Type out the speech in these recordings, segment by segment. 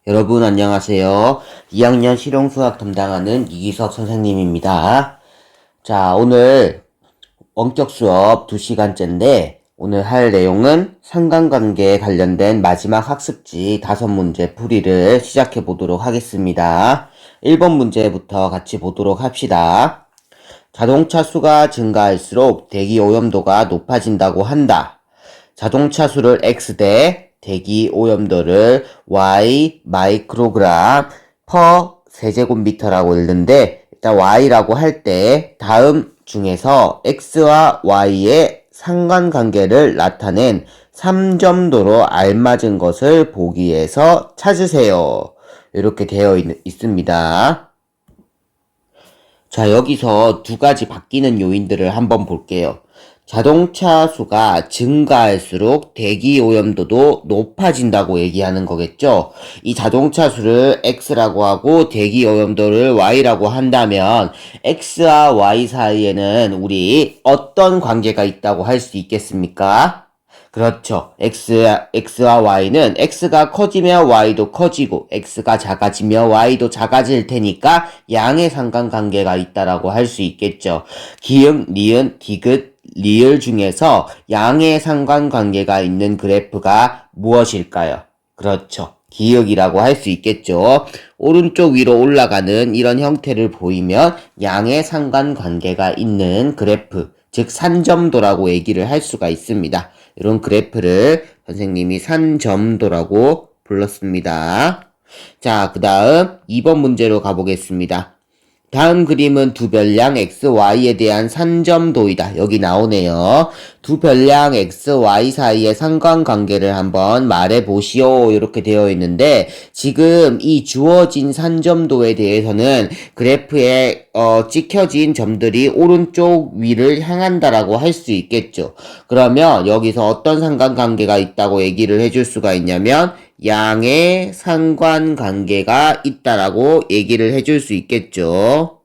여러분 안녕하세요. 2학년 실용수학 담당하는 이기석 선생님입니다. 자, 오늘 원격 수업 2시간째인데 오늘 할 내용은 상관관계에 관련된 마지막 학습지 5문제 풀이를 시작해 보도록 하겠습니다. 1번 문제부터 같이 보도록 합시다. 자동차 수가 증가할수록 대기 오염도가 높아진다고 한다. 자동차 수를 X 대 대기 오염도를 Y 마이크로그램 퍼 세제곱미터라고 읽는데 일단 Y라고 할 때 다음 중에서 X와 Y의 상관관계를 나타낸 3점도로 알맞은 것을 보기 위해서 찾으세요. 이렇게 되어 있습니다. 자, 여기서 두 가지 바뀌는 요인들을 한번 볼게요. 자동차 수가 증가할수록 대기 오염도도 높아진다고 얘기하는 거겠죠. 이 자동차 수를 X라고 하고 대기 오염도를 Y라고 한다면 X와 Y 사이에는 우리 어떤 관계가 있다고 할 수 있겠습니까? 그렇죠. X와 Y는 X가 커지면 Y도 커지고 X가 작아지면 Y도 작아질 테니까 양의 상관관계가 있다라고 할 수 있겠죠. 기역, 니은, 디귿, 리을 중에서 양의 상관관계가 있는 그래프가 무엇일까요? 그렇죠. 기역이라고 할 수 있겠죠. 오른쪽 위로 올라가는 이런 형태를 보이면 양의 상관관계가 있는 그래프, 즉 산점도라고 얘기를 할 수가 있습니다. 이런 그래프를 선생님이 산점도라고 불렀습니다. 자, 그 다음 2번 문제로 가보겠습니다. 다음 그림은 두 별량 x, y에 대한 산점도이다. 여기 나오네요. 두 별량 x, y 사이의 상관관계를 한번 말해보시오. 이렇게 되어 있는데 지금 이 주어진 산점도에 대해서는 그래프에 찍혀진 점들이 오른쪽 위를 향한다라고 할 수 있겠죠. 그러면 여기서 어떤 상관관계가 있다고 얘기를 해줄 수가 있냐면 양의 상관관계가 있다라고 얘기를 해줄 수 있겠죠.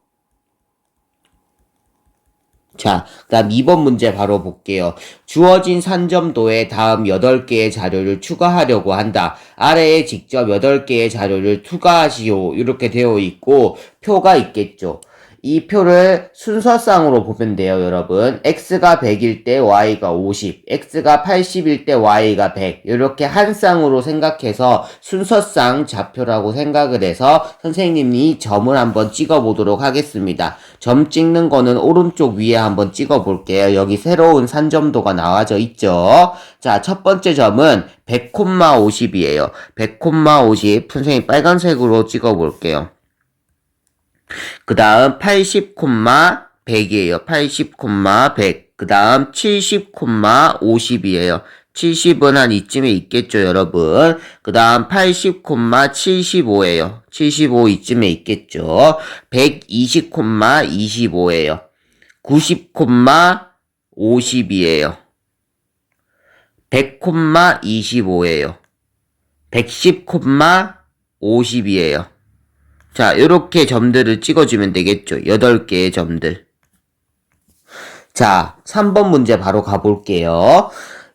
자, 그 다음 2번 문제 바로 볼게요. 주어진 산점도에 다음 8개의 자료를 추가하려고 한다. 아래에 직접 8개의 자료를 추가하시오. 이렇게 되어 있고 표가 있겠죠. 이 표를 순서상으로 보면 돼요, 여러분. X가 100일 때 Y가 50, X가 80일 때 Y가 100. 이렇게 한 쌍으로 생각해서 순서상 좌표라고 생각을 해서 선생님이 점을 한번 찍어 보도록 하겠습니다. 점 찍는 거는 오른쪽 위에 한번 찍어 볼게요. 여기 새로운 산점도가 나와져 있죠. 자, 첫 번째 점은 100,50이에요. 100,50. 선생님 빨간색으로 찍어 볼게요. 그 다음 80,100이에요. 80,100. 그 다음 70,50이에요. 70은 한 이쯤에 있겠죠, 여러분. 그 다음 80,75예요. 75 이쯤에 있겠죠. 120,25예요. 90,50이에요. 100,25예요. 110,50이에요. 자, 요렇게 점들을 찍어주면 되겠죠. 8개의 점들. 자, 3번 문제 바로 가볼게요.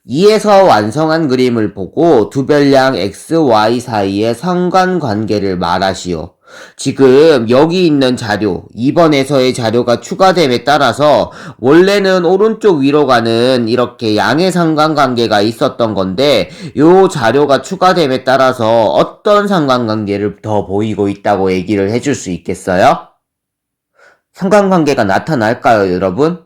2에서 완성한 그림을 보고 두 별량 x, y 사이의 상관관계를 말하시오. 지금 여기 있는 자료, 2번에서의 자료가 추가됨에 따라서 원래는 오른쪽 위로 가는 이렇게 양의 상관관계가 있었던 건데 요 자료가 추가됨에 따라서 어떤 상관관계를 더 보이고 있다고 얘기를 해줄 수 있겠어요? 상관관계가 나타날까요, 여러분?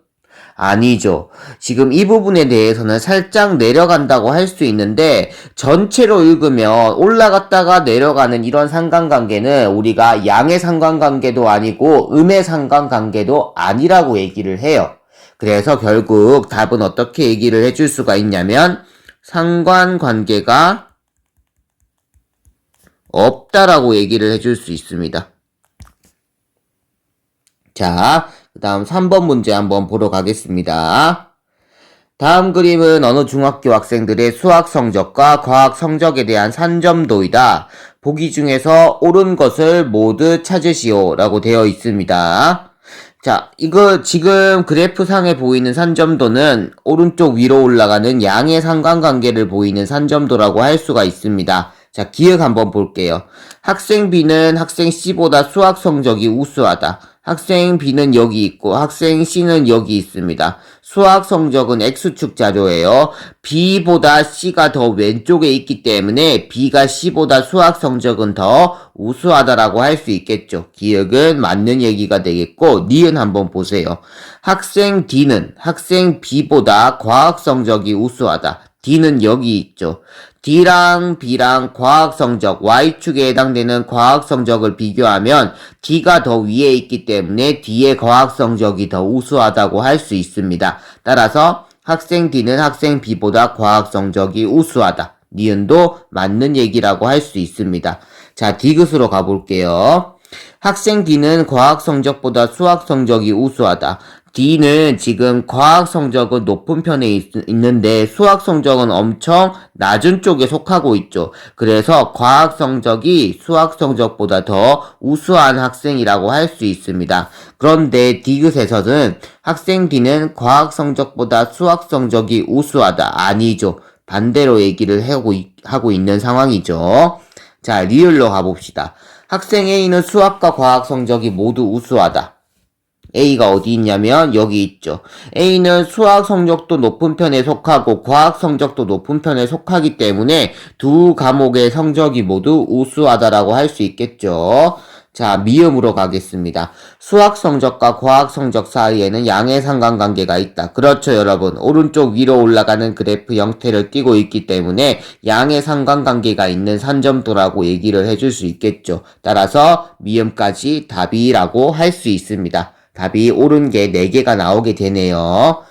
아니죠. 지금 이 부분에 대해서는 살짝 내려간다고 할 수 있는데 전체로 읽으면 올라갔다가 내려가는 이런 상관관계는 우리가 양의 상관관계도 아니고 음의 상관관계도 아니라고 얘기를 해요. 그래서 결국 답은 어떻게 얘기를 해줄 수가 있냐면 상관관계가 없다라고 얘기를 해줄 수 있습니다. 자, 그 다음 3번 문제 한번 보러 가겠습니다. 다음 그림은 어느 중학교 학생들의 수학 성적과 과학 성적에 대한 산점도이다. 보기 중에서 옳은 것을 모두 찾으시오. 라고 되어 있습니다. 자, 이거 지금 그래프상에 보이는 산점도는 오른쪽 위로 올라가는 양의 상관관계를 보이는 산점도라고 할 수가 있습니다. 자, 기억 한번 볼게요. 학생 B는 학생 C보다 수학 성적이 우수하다. 학생 B는 여기 있고 학생 C는 여기 있습니다. 수학 성적은 X축 자료예요. B보다 C가 더 왼쪽에 있기 때문에 B가 C보다 수학 성적은 더 우수하다라고 할 수 있겠죠. 기억은 맞는 얘기가 되겠고, 니은 한번 보세요. 학생 D는 학생 B보다 과학 성적이 우수하다. D는 여기 있죠. D랑 B랑 과학 성적, Y축에 해당되는 과학 성적을 비교하면 D가 더 위에 있기 때문에 D의 과학 성적이 더 우수하다고 할 수 있습니다. 따라서 학생 D는 학생 B보다 과학 성적이 우수하다. 니은도 맞는 얘기라고 할 수 있습니다. 자, 디귿으로 가볼게요. 학생 D는 과학 성적보다 수학 성적이 우수하다. D는 지금 과학 성적은 높은 편에 있는데 수학 성적은 엄청 낮은 쪽에 속하고 있죠. 그래서 과학 성적이 수학 성적보다 더 우수한 학생이라고 할 수 있습니다. 그런데 디귿에서는 학생 D는 과학 성적보다 수학 성적이 우수하다. 아니죠. 반대로 얘기를 하고 있는 상황이죠. 자, 리을로 가봅시다. 학생 A는 수학과 과학 성적이 모두 우수하다. A가 어디 있냐면 여기 있죠. A는 수학 성적도 높은 편에 속하고 과학 성적도 높은 편에 속하기 때문에 두 과목의 성적이 모두 우수하다라고 할 수 있겠죠. 자, 미음으로 가겠습니다. 수학 성적과 과학 성적 사이에는 양의 상관관계가 있다. 그렇죠, 여러분. 오른쪽 위로 올라가는 그래프 형태를 띄고 있기 때문에 양의 상관관계가 있는 산점도라고 얘기를 해줄 수 있겠죠. 따라서 미음까지 답이라고 할 수 있습니다. 답이 옳은 게 4개가 나오게 되네요.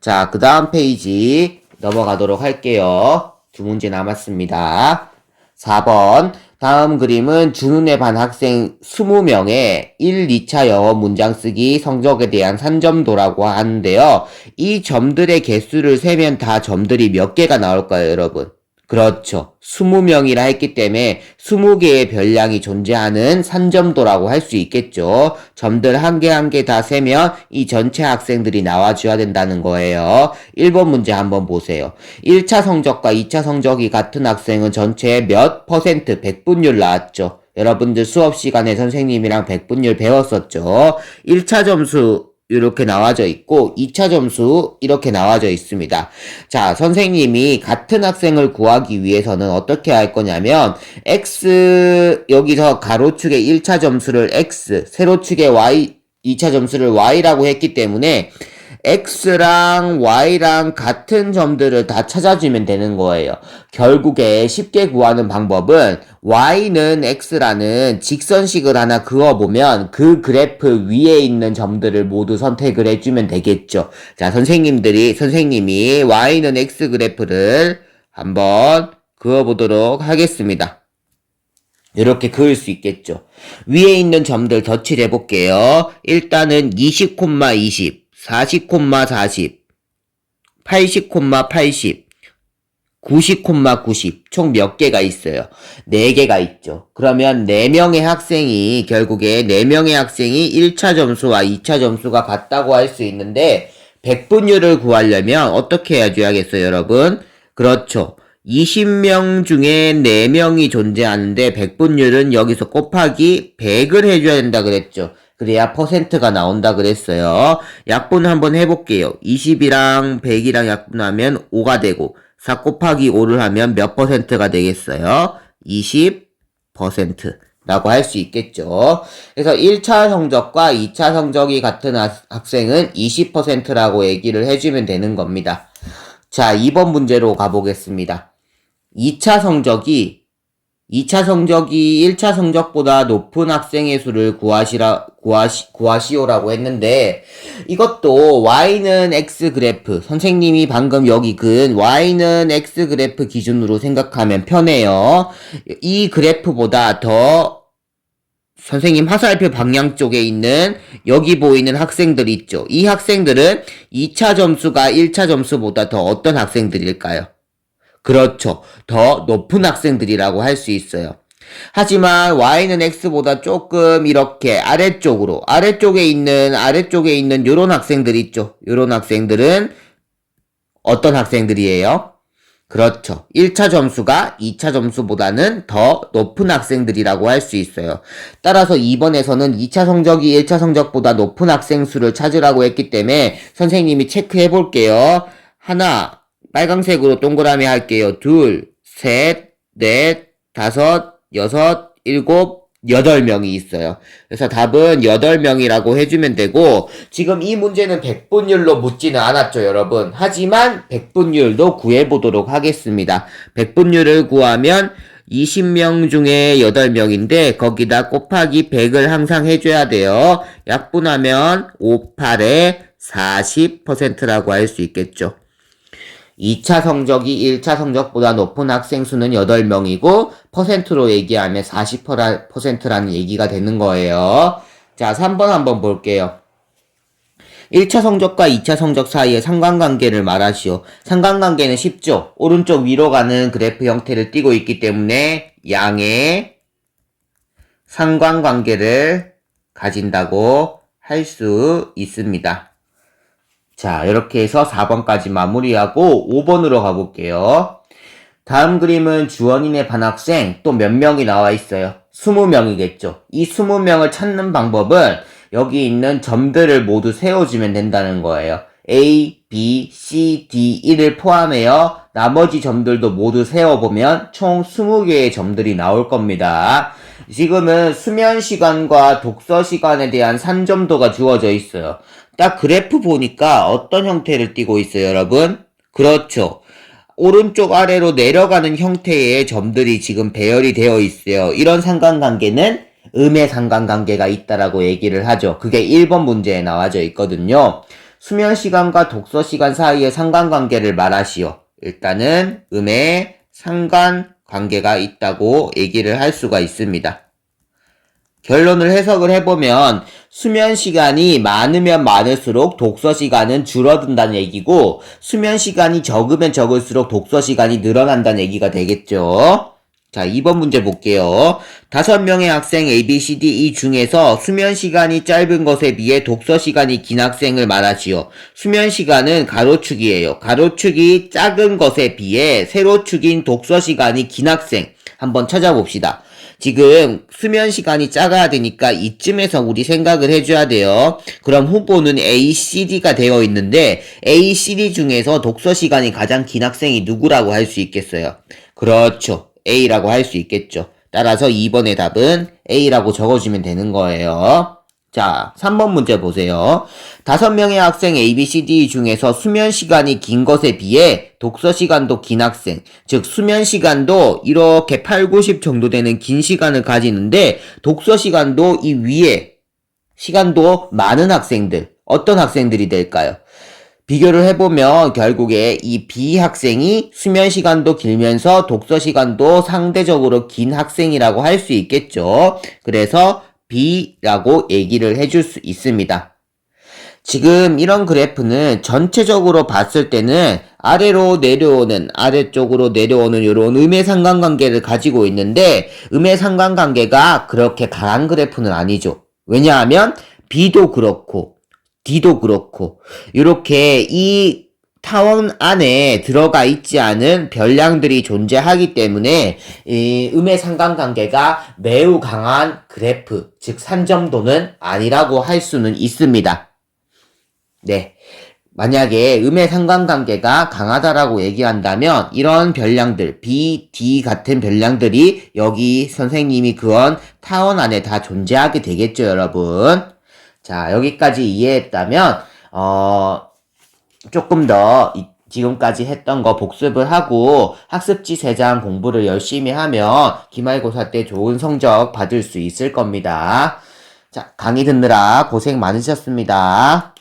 자, 그 다음 페이지 넘어가도록 할게요. 2문제 남았습니다. 4번. 다음 그림은 준훈의 반 학생 20명의 1, 2차 영어 문장 쓰기 성적에 대한 산점도라고 하는데요. 이 점들의 개수를 세면 다 점들이 몇 개가 나올까요, 여러분? 그렇죠. 20명이라 했기 때문에 20개의 별량이 존재하는 산점도라고 할 수 있겠죠. 점들 한 개 한 개 다 세면 이 전체 학생들이 나와줘야 된다는 거예요. 1번 문제 한번 보세요. 1차 성적과 2차 성적이 같은 학생은 전체의 몇 퍼센트 100분율 나왔죠. 여러분들 수업 시간에 선생님이랑 100분율 배웠었죠. 1차 점수 이렇게 나와져 있고 2차 점수 이렇게 나와져 있습니다. 자, 선생님이 같은 학생을 구하기 위해서는 어떻게 할 거냐면 X 여기서 가로축의 1차 점수를 X, 세로축의 Y 2차 점수를 Y라고 했기 때문에 X랑 Y랑 같은 점들을 다 찾아주면 되는 거예요. 결국에 쉽게 구하는 방법은 Y는 X라는 직선식을 하나 그어보면 그 그래프 위에 있는 점들을 모두 선택을 해주면 되겠죠. 자, 선생님이 Y는 X 그래프를 한번 그어보도록 하겠습니다. 이렇게 그을 수 있겠죠. 위에 있는 점들 덧칠해 볼게요. 일단은 20,20 40, 40, 80, 80, 90, 90, 총 몇 개가 있어요? 4개가 있죠. 그러면 4명의 학생이, 결국에 4명의 학생이 1차 점수와 2차 점수가 같다고 할 수 있는데, 100분율을 구하려면 어떻게 해줘야겠어요, 여러분? 그렇죠. 20명 중에 4명이 존재하는데, 100분율은 여기서 곱하기 100을 해줘야 된다 그랬죠. 그래야 퍼센트가 나온다 그랬어요. 약분 한번 해볼게요. 20이랑 100이랑 약분하면 5가 되고 4 곱하기 5를 하면 몇 퍼센트가 되겠어요? 20% 라고 할 수 있겠죠. 그래서 1차 성적과 2차 성적이 같은 학생은 20%라고 얘기를 해주면 되는 겁니다. 자, 2번 문제로 가보겠습니다. 2차 성적이 1차 성적보다 높은 학생의 수를 구하시오라고 했는데, 이것도 Y는 X 그래프, 선생님이 방금 여기 근 Y는 X 그래프 기준으로 생각하면 편해요. 이 그래프보다 더 선생님 화살표 방향 쪽에 있는 여기 보이는 학생들 있죠. 이 학생들은 2차 점수가 1차 점수보다 더 어떤 학생들일까요? 그렇죠. 더 높은 학생들이라고 할 수 있어요. 하지만 Y는 X보다 조금 이렇게 아래쪽에 있는 요런 학생들 있죠. 요런 학생들은 어떤 학생들이에요? 그렇죠. 1차 점수가 2차 점수보다는 더 높은 학생들이라고 할 수 있어요. 따라서 2번에서는 2차 성적이 1차 성적보다 높은 학생 수를 찾으라고 했기 때문에 선생님이 체크해 볼게요. 하나, 빨강색으로 동그라미 할게요. 둘, 셋, 넷, 다섯, 여섯, 일곱, 8명이 있어요. 그래서 답은 8명이라고 해주면 되고, 지금 이 문제는 백분율로 묻지는 않았죠, 여러분. 하지만 백분율도 구해보도록 하겠습니다. 백분율을 구하면 20명 중에 8명인데, 거기다 곱하기 100을 항상 해줘야 돼요. 약분하면 5, 8에 40%라고 할 수 있겠죠. 2차 성적이 1차 성적보다 높은 학생 수는 8명이고 퍼센트로 얘기하면 40%라는 얘기가 되는 거예요. 자, 3번 한번 볼게요. 1차 성적과 2차 성적 사이의 상관관계를 말하시오. 상관관계는 쉽죠. 오른쪽 위로 가는 그래프 형태를 띠고 있기 때문에 양의 상관관계를 가진다고 할 수 있습니다. 자, 이렇게 해서 4번까지 마무리하고 5번으로 가볼게요. 다음 그림은 주원인의 반학생 또 몇 명이 나와 있어요. 20명이겠죠. 이 20명을 찾는 방법은 여기 있는 점들을 모두 세워주면 된다는 거예요. A, B, C, D, E를 포함해요. 나머지 점들도 모두 세워보면 총 20개의 점들이 나올 겁니다. 지금은 수면 시간과 독서 시간에 대한 산점도가 주어져 있어요. 딱 그래프 보니까 어떤 형태를 띠고 있어요, 여러분? 그렇죠. 오른쪽 아래로 내려가는 형태의 점들이 지금 배열이 되어 있어요. 이런 상관관계는 음의 상관관계가 있다라고 얘기를 하죠. 그게 1번 문제에 나와져 있거든요. 수면 시간과 독서 시간 사이의 상관관계를 말하시오. 일단은 음의 상관관계가 있다고 얘기를 할 수가 있습니다. 결론을 해석을 해보면 수면 시간이 많으면 많을수록 독서 시간은 줄어든다는 얘기고 수면 시간이 적으면 적을수록 독서 시간이 늘어난다는 얘기가 되겠죠. 자, 2번 문제 볼게요. 5명의 학생 A, B, C, D, E 중에서 수면 시간이 짧은 것에 비해 독서 시간이 긴 학생을 말하시오. 수면 시간은 가로축이에요. 가로축이 작은 것에 비해 세로축인 독서 시간이 긴 학생 한번 찾아봅시다. 지금 수면 시간이 작아야 되니까 이쯤에서 우리 생각을 해줘야 돼요. 그럼 후보는 A, C, D가 되어 있는데 A, C, D 중에서 독서 시간이 가장 긴 학생이 누구라고 할 수 있겠어요? 그렇죠. A라고 할 수 있겠죠. 따라서 2번의 답은 A라고 적어주면 되는 거예요. 자, 3번 문제 보세요. 5명의 학생 A, B, C, D 중에서 수면 시간이 긴 것에 비해 독서 시간도 긴 학생, 즉 수면 시간도 이렇게 8, 90 정도 되는 긴 시간을 가지는데 독서 시간도 이 위에 시간도 많은 학생들, 어떤 학생들이 될까요? 비교를 해보면 결국에 이 B 학생이 수면 시간도 길면서 독서 시간도 상대적으로 긴 학생이라고 할 수 있겠죠. 그래서 B라고 얘기를 해줄 수 있습니다. 지금 이런 그래프는 전체적으로 봤을 때는 아래로 내려오는, 아래쪽으로 내려오는 이런 음의 상관관계를 가지고 있는데 음의 상관관계가 그렇게 강한 그래프는 아니죠. 왜냐하면 B도 그렇고 D도 그렇고 이렇게 이 타원 안에 들어가 있지 않은 별량들이 존재하기 때문에 이 음의 상관관계가 매우 강한 그래프, 즉 산점도는 아니라고 할 수는 있습니다. 네. 만약에 음의 상관관계가 강하다라고 얘기한다면 이런 별량들, B, D 같은 별량들이 여기 선생님이 그은 타원 안에 다 존재하게 되겠죠, 여러분. 자, 여기까지 이해했다면 조금 더 지금까지 했던 거 복습을 하고 학습지 3장 공부를 열심히 하면 기말고사 때 좋은 성적 받을 수 있을 겁니다. 자, 강의 듣느라 고생 많으셨습니다.